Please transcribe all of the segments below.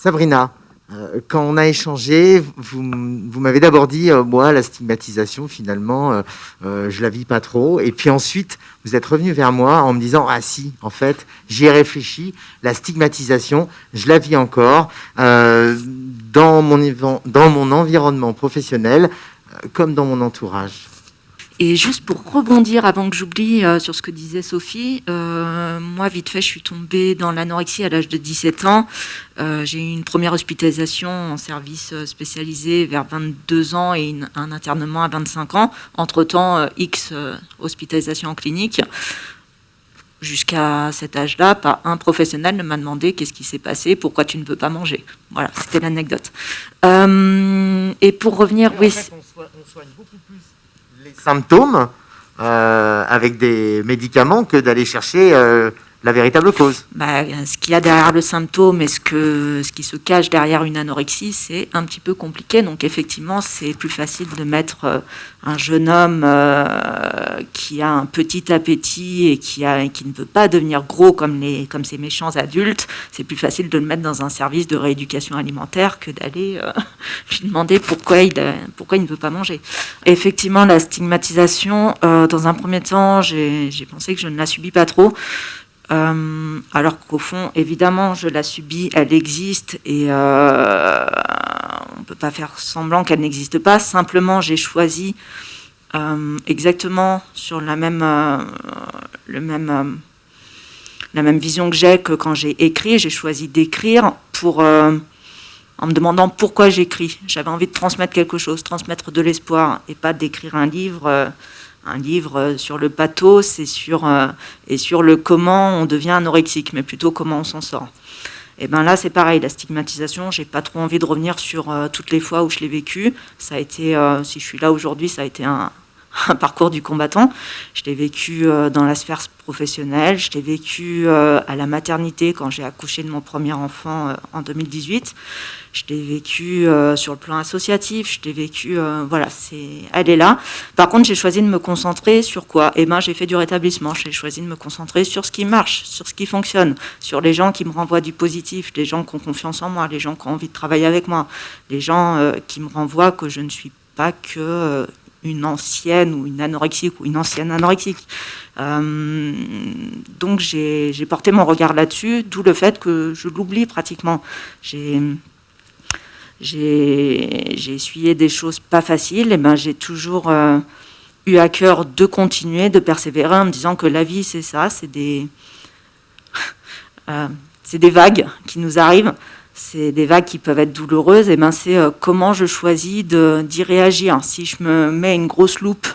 Sabrina, quand on a échangé, vous m'avez d'abord dit, moi, la stigmatisation, finalement, je la vis pas trop. Et puis ensuite, vous êtes revenu vers moi en me disant, ah si, en fait, j'y ai réfléchi, la stigmatisation, je la vis encore dans mon environnement professionnel, comme dans mon entourage. Et juste pour rebondir avant que j'oublie sur ce que disait Sophie, moi vite fait je suis tombée dans l'anorexie à l'âge de 17 ans. J'ai eu une première hospitalisation en service spécialisé vers 22 ans et un internement à 25 ans. Entre-temps, X hospitalisation en clinique. Jusqu'à cet âge-là, pas un professionnel ne m'a demandé qu'est-ce qui s'est passé, pourquoi tu ne veux pas manger. Voilà, c'était l'anecdote. Et pour revenir, oui. En fait, on soigne beaucoup plus les symptômes avec des médicaments que d'aller chercher la véritable cause. Ce qu'il y a derrière le symptôme et ce qui se cache derrière une anorexie, c'est un petit peu compliqué. Donc effectivement, c'est plus facile de mettre un jeune homme qui a un petit appétit et qui ne veut pas devenir gros comme ces méchants adultes. C'est plus facile de le mettre dans un service de rééducation alimentaire que d'aller lui demander pourquoi il ne veut pas manger. Et effectivement, la stigmatisation, dans un premier temps, j'ai pensé que je ne la subis pas trop. Alors qu'au fond, évidemment, je la subis, elle existe et on ne peut pas faire semblant qu'elle n'existe pas. Simplement, j'ai choisi exactement sur la même vision que j'ai que quand j'ai écrit. J'ai choisi d'écrire en me demandant pourquoi j'écris. J'avais envie de transmettre quelque chose, transmettre de l'espoir et pas d'écrire un livre sur le pathos et sur le comment on devient anorexique, mais plutôt comment on s'en sort. Et bien là, c'est pareil, la stigmatisation, j'ai pas trop envie de revenir sur toutes les fois où je l'ai vécu. Ça a été, si je suis là aujourd'hui, ça a été un parcours du combattant. Je l'ai vécu dans la sphère professionnelle, je l'ai vécu à la maternité quand j'ai accouché de mon premier enfant en 2018. Je l'ai vécu sur le plan associatif, je l'ai vécu, elle est là. Par contre, j'ai choisi de me concentrer sur quoi ? J'ai fait du rétablissement, j'ai choisi de me concentrer sur ce qui marche, sur ce qui fonctionne, sur les gens qui me renvoient du positif, les gens qui ont confiance en moi, les gens qui ont envie de travailler avec moi, les gens qui me renvoient que je ne suis pas que une ancienne ou une anorexique ou une ancienne anorexique. Donc j'ai porté mon regard là-dessus, d'où le fait que je l'oublie pratiquement. J'ai essuyé des choses pas faciles, et j'ai toujours eu à cœur de continuer, de persévérer en me disant que la vie c'est ça, c'est des vagues qui nous arrivent, c'est des vagues qui peuvent être douloureuses, et c'est comment je choisis d'y réagir. Si je me mets une grosse loupe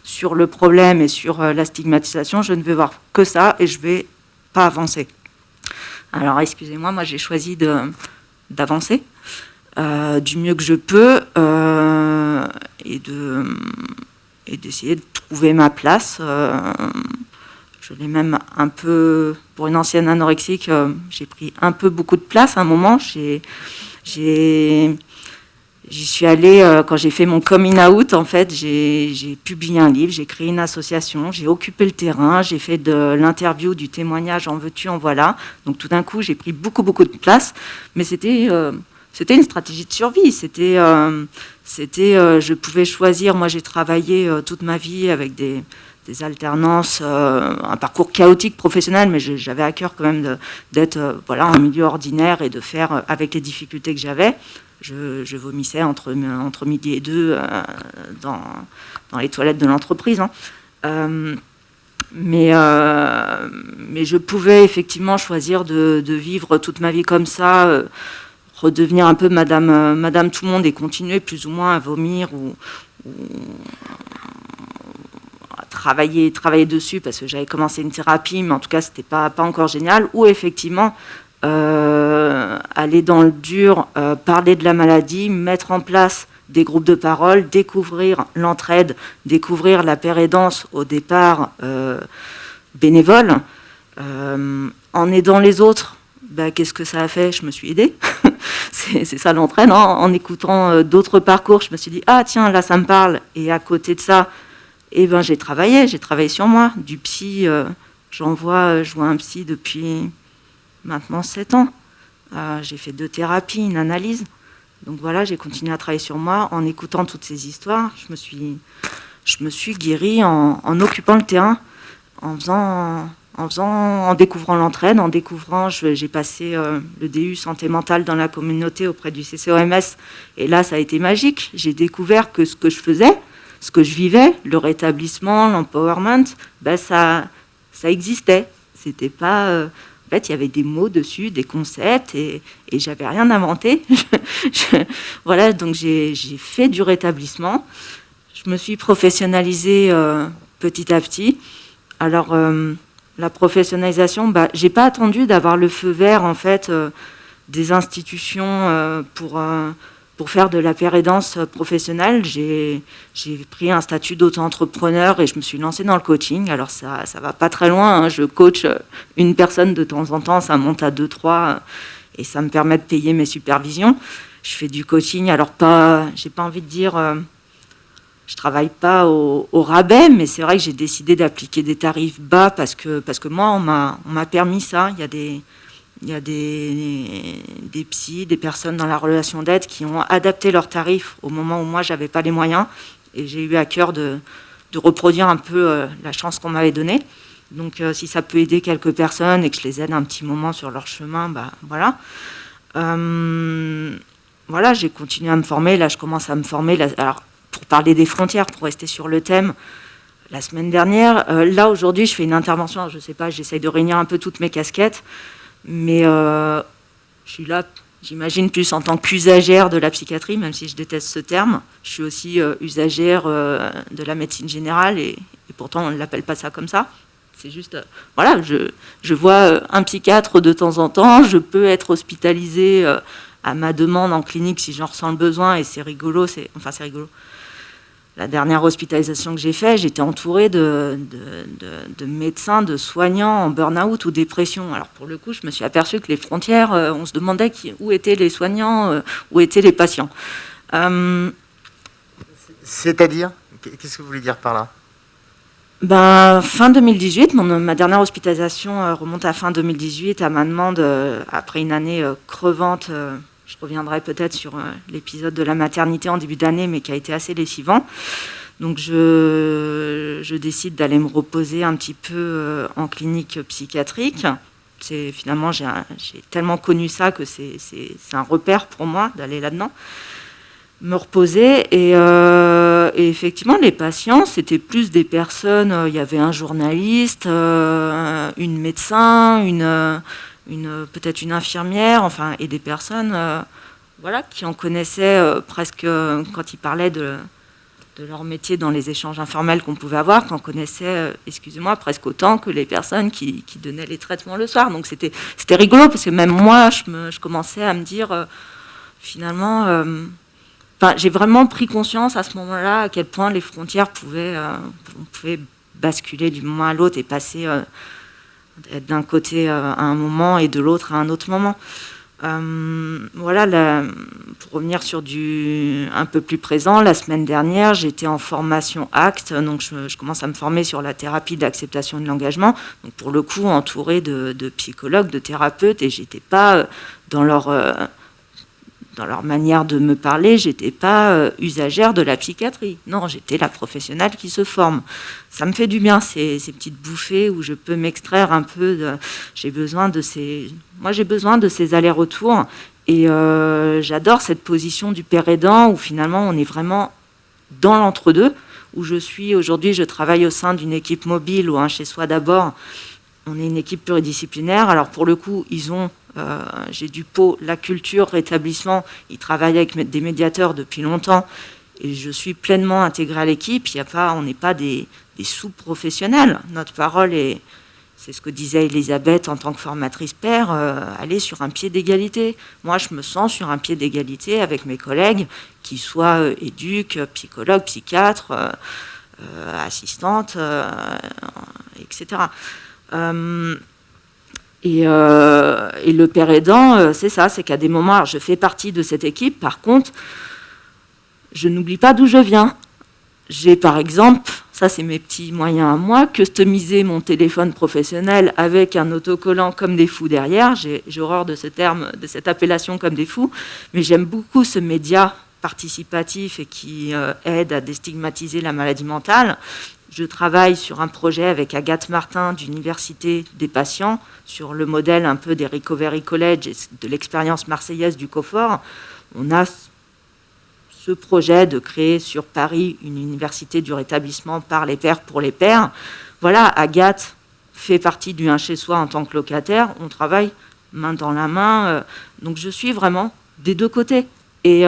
sur le problème et sur la stigmatisation, je ne vais voir que ça et je vais pas avancer. Alors excusez-moi, moi j'ai choisi d'avancer du mieux que je peux et d'essayer de trouver ma place. Je l'ai même un peu, pour une ancienne anorexique, j'ai pris un peu beaucoup de place à un moment. J'y suis allée, quand j'ai fait mon coming out, en fait, j'ai publié un livre, j'ai créé une association, j'ai occupé le terrain, j'ai fait de l'interview, du témoignage, en veux-tu, en voilà. Donc tout d'un coup, j'ai pris beaucoup de place, mais c'était une stratégie de survie. Je pouvais choisir. Moi, j'ai travaillé toute ma vie avec des alternances, un parcours chaotique professionnel, mais j'avais à cœur quand même d'être en milieu ordinaire et de faire avec les difficultés que j'avais. Je vomissais entre midi et 2 dans les toilettes de l'entreprise. Mais je pouvais effectivement choisir de vivre toute ma vie comme ça, redevenir un peu madame tout le monde et continuer plus ou moins à vomir ou à travailler dessus parce que j'avais commencé une thérapie, mais en tout cas c'était pas encore génial, ou effectivement aller dans le dur, parler de la maladie, mettre en place des groupes de parole, découvrir l'entraide, découvrir la pérédance au départ bénévole, en aidant les autres. Qu'est-ce que ça a fait ? Je me suis aidée. C'est ça l'entraide, hein. En écoutant d'autres parcours, je me suis dit « Ah tiens, là ça me parle ». Et à côté de ça, j'ai travaillé sur moi. Du psy, je vois un psy depuis maintenant 7 ans. j'ai fait 2 thérapies, une analyse. Donc voilà, j'ai continué à travailler sur moi en écoutant toutes ces histoires. Je me suis guérie en occupant le terrain, en découvrant l'entraide, j'ai passé le DU santé mentale dans la communauté auprès du CCOMS. Et là, ça a été magique. J'ai découvert que ce que je faisais, ce que je vivais, le rétablissement, l'empowerment, ça existait. C'était pas... en fait, il y avait des mots dessus, des concepts, et j'avais rien inventé. Voilà, donc j'ai fait du rétablissement. Je me suis professionnalisée petit à petit. Alors, la professionnalisation, j'ai pas attendu d'avoir le feu vert, en fait, des institutions pour faire de la pérédance professionnelle. J'ai pris un statut d'auto-entrepreneur et je me suis lancée dans le coaching. Alors ça va pas très loin, hein. Je coach une personne de temps en temps, ça monte à 2-3 et ça me permet de payer mes supervisions. Je fais du coaching, alors j'ai pas envie de dire, je travaille pas au rabais, mais c'est vrai que j'ai décidé d'appliquer des tarifs bas parce que moi on m'a permis ça. Il y a des psys, des personnes dans la relation d'aide qui ont adapté leurs tarifs au moment où moi, je n'avais pas les moyens. Et j'ai eu à cœur de reproduire un peu la chance qu'on m'avait donnée. Donc, si ça peut aider quelques personnes et que je les aide un petit moment sur leur chemin, voilà. Voilà, j'ai continué à me former. Là, je commence à me former. Alors, pour parler des frontières, pour rester sur le thème, la semaine dernière, là, aujourd'hui, je fais une intervention. Alors, je ne sais pas, j'essaye de réunir un peu toutes mes casquettes. Mais je suis là, j'imagine, plus en tant qu'usagère de la psychiatrie, même si je déteste ce terme. Je suis aussi usagère de la médecine générale et pourtant on ne l'appelle pas ça comme ça. C'est juste, voilà, je vois un psychiatre de temps en temps, je peux être hospitalisée à ma demande en clinique si j'en ressens le besoin et c'est rigolo, c'est rigolo. La dernière hospitalisation que j'ai faite, j'étais entourée de médecins, de soignants en burn-out ou dépression. Alors pour le coup, je me suis aperçue que les frontières, on se demandait où étaient les soignants, où étaient les patients. C'est-à-dire ? Qu'est-ce que vous voulez dire par là ? Fin 2018, ma dernière hospitalisation remonte à fin 2018, à ma demande, après une année crevante. Je reviendrai peut-être sur l'épisode de la maternité en début d'année, mais qui a été assez lessivant. Donc je décide d'aller me reposer un petit peu en clinique psychiatrique. Finalement, j'ai tellement connu ça que c'est un repère pour moi d'aller là-dedans. Me reposer. Et effectivement, les patients, c'était plus des personnes... il y avait un journaliste, une médecin, peut-être une infirmière, et des personnes qui en connaissaient presque, quand ils parlaient de leur métier dans les échanges informels qu'on pouvait avoir, qu'on connaissait, presque autant que les personnes qui donnaient les traitements le soir. Donc c'était rigolo, parce que même moi, je commençais à me dire, finalement... j'ai vraiment pris conscience à ce moment-là à quel point les frontières on pouvait basculer du moment à l'autre et passer... être d'un côté à un moment et de l'autre à un autre moment. Pour revenir sur un peu plus présent, la semaine dernière, j'étais en formation ACT, donc je commence à me former sur la thérapie d'acceptation de l'engagement, donc pour le coup entourée de psychologues, de thérapeutes, et j'étais pas dans leur manière de me parler, j'étais pas usagère de la psychiatrie. Non, j'étais la professionnelle qui se forme. Ça me fait du bien, ces petites bouffées où je peux m'extraire un peu. J'ai besoin de ces allers-retours. Et j'adore cette position du père aidant où finalement on est vraiment dans l'entre-deux. Où aujourd'hui, je travaille au sein d'une équipe mobile ou un chez-soi d'abord. On est une équipe pluridisciplinaire. Alors pour le coup, j'ai du pot, la culture, rétablissement. Ils travaillent avec des médiateurs depuis longtemps et je suis pleinement intégrée à l'équipe. On n'est pas des sous-professionnels. Notre parole c'est ce que disait Elisabeth en tant que formatrice père, aller sur un pied d'égalité. Moi, je me sens sur un pied d'égalité avec mes collègues, qui soient éduques, psychologues, psychiatres, assistantes, etc. Et le père aidant, c'est ça, c'est qu'à des moments, alors je fais partie de cette équipe, par contre, je n'oublie pas d'où je viens. J'ai par exemple Ça, c'est mes petits moyens à moi. Customiser mon téléphone professionnel avec un autocollant comme des fous derrière. J'ai horreur de ce terme, de cette appellation comme des fous, mais j'aime beaucoup ce média participatif et qui aide à déstigmatiser la maladie mentale. Je travaille sur un projet avec Agathe Martin d'Université des patients sur le modèle un peu des Recovery College et de l'expérience marseillaise du COFOR. On a ce projet de créer sur Paris une université du rétablissement par les pairs pour les pairs. Voilà, Agathe fait partie du 1 chez soi en tant que locataire. On travaille main dans la main. Donc je suis vraiment des deux côtés. Et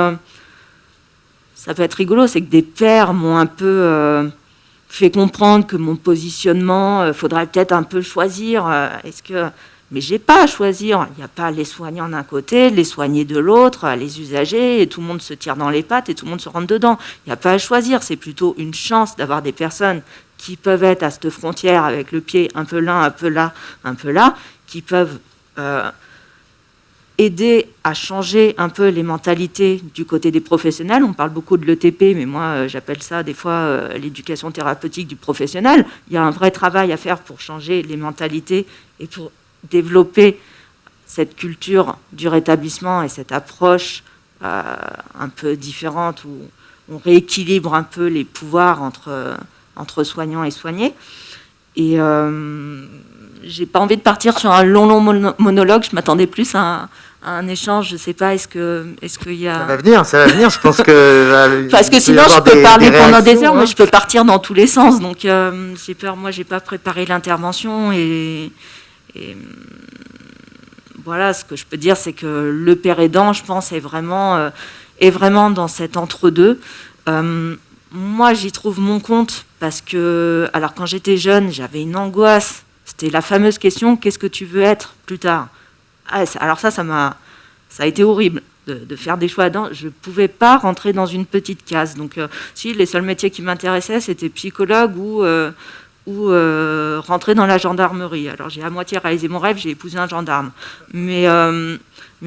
ça peut être rigolo, c'est que des pairs m'ont un peu fait comprendre que mon positionnement, faudrait peut-être un peu choisir. Mais j'ai pas à choisir. Il n'y a pas les soignants d'un côté, les soignés de l'autre, les usagers, et tout le monde se tire dans les pattes et tout le monde se rentre dedans. Il n'y a pas à choisir. C'est plutôt une chance d'avoir des personnes qui peuvent être à cette frontière avec le pied un peu là, un peu là, un peu là, qui peuvent aider à changer un peu les mentalités du côté des professionnels. On parle beaucoup de l'ETP, mais moi, j'appelle ça des fois l'éducation thérapeutique du professionnel. Il y a un vrai travail à faire pour changer les mentalités et pour développer cette culture du rétablissement et cette approche un peu différente où on rééquilibre un peu les pouvoirs entre soignants et soignés. Et j'ai pas envie de partir sur un long monologue. Je m'attendais plus à un échange. Je sais pas, est-ce qu'il y a... Ça va venir. Je pense que... Parce que sinon, je peux parler pendant des heures, mais je peux partir dans tous les sens. Donc, j'ai peur. Moi, j'ai pas préparé l'intervention et voilà, ce que je peux dire, c'est que le père aidant, je pense, est vraiment dans cet entre-deux. Moi, j'y trouve mon compte parce que, alors quand j'étais jeune, j'avais une angoisse. C'était la fameuse question, qu'est-ce que tu veux être plus tard ? Alors ça a été horrible de faire des choix dedans. Je ne pouvais pas rentrer dans une petite case. Donc, si les seuls métiers qui m'intéressaient, c'était psychologue ou rentrer dans la gendarmerie. Alors j'ai à moitié réalisé mon rêve, j'ai épousé un gendarme. Mais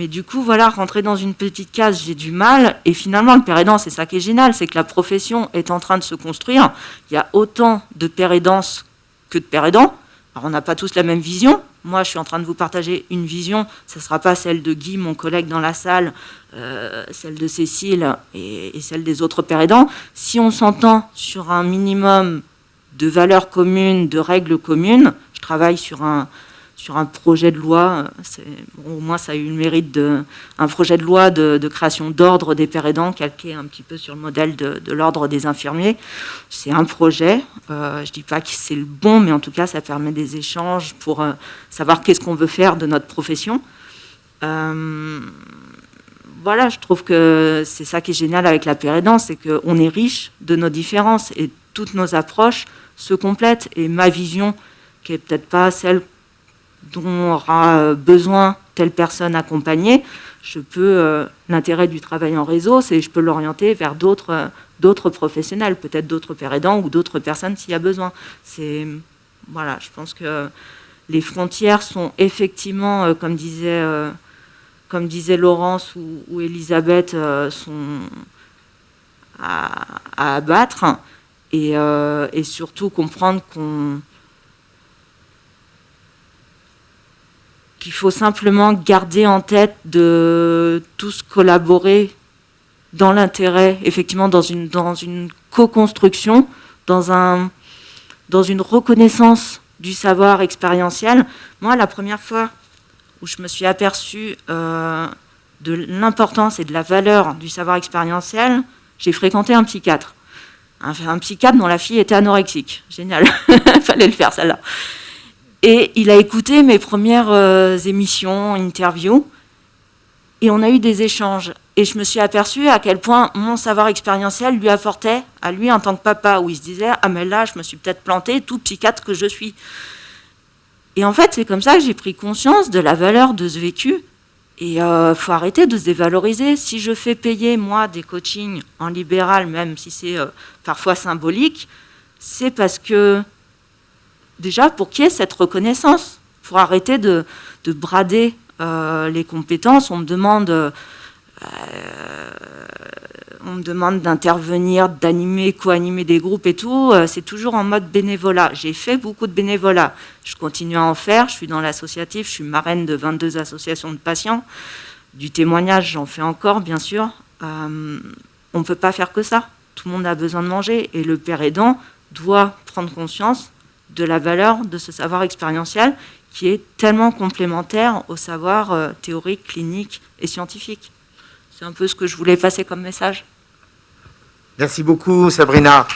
du coup, voilà, rentrer dans une petite case, j'ai du mal. Et finalement, le père aidant, c'est ça qui est génial, c'est que la profession est en train de se construire. Il y a autant de père aidants que de père aidants. Alors on n'a pas tous la même vision. Moi, je suis en train de vous partager une vision. Ce ne sera pas celle de Guy, mon collègue dans la salle, celle de Cécile et celle des autres pères aidants. Si on s'entend sur un minimum de valeurs communes, de règles communes. Je travaille sur un projet de loi, au moins ça a eu le mérite un projet de loi de création d'ordre des pères aidants, calqué un petit peu sur le modèle de l'ordre des infirmiers. C'est un projet, je ne dis pas que c'est le bon, mais en tout cas ça permet des échanges pour savoir qu'est-ce qu'on veut faire de notre profession. Voilà, je trouve que c'est ça qui est génial avec la père aidant, c'est qu'on est riche de nos différences et toutes nos approches se complètent. Et ma vision, qui n'est peut-être pas celle dont aura besoin telle personne accompagnée, l'intérêt du travail en réseau, c'est que je peux l'orienter vers d'autres professionnels, peut-être d'autres pères aidants ou d'autres personnes s'il y a besoin. Voilà, je pense que les frontières sont effectivement, comme disait Laurence ou Elisabeth, sont à abattre. Et surtout comprendre qu'il faut simplement garder en tête de tous collaborer dans l'intérêt, effectivement dans une co-construction, dans une reconnaissance du savoir expérientiel. Moi, la première fois où je me suis aperçue de l'importance et de la valeur du savoir expérientiel, j'ai fréquenté un psychiatre. Un psychiatre dont la fille était anorexique. Génial, il fallait le faire, celle-là. Et il a écouté mes premières émissions, interviews, et on a eu des échanges. Et je me suis aperçue à quel point mon savoir expérientiel lui apportait, à lui en tant que papa, où il se disait « Ah mais là, je me suis peut-être planté, tout psychiatre que je suis ». Et en fait, c'est comme ça que j'ai pris conscience de la valeur de ce vécu. Et il faut arrêter de se dévaloriser. Si je fais payer, moi, des coachings en libéral, même si c'est parfois symbolique, c'est parce que, déjà, pour qu'il y ait cette reconnaissance, pour arrêter de brader les compétences. On me demande, on me demande d'intervenir, d'animer, co-animer des groupes et tout, c'est toujours en mode bénévolat. J'ai fait beaucoup de bénévolat. Je continue à en faire. Je suis dans l'associatif. Je suis marraine de 22 associations de patients. Du témoignage, j'en fais encore, bien sûr. On ne peut pas faire que ça. Tout le monde a besoin de manger. Et le père aidant doit prendre conscience de la valeur de ce savoir expérientiel qui est tellement complémentaire au savoir théorique, clinique et scientifique. C'est un peu ce que je voulais passer comme message. Merci beaucoup, Sabrina.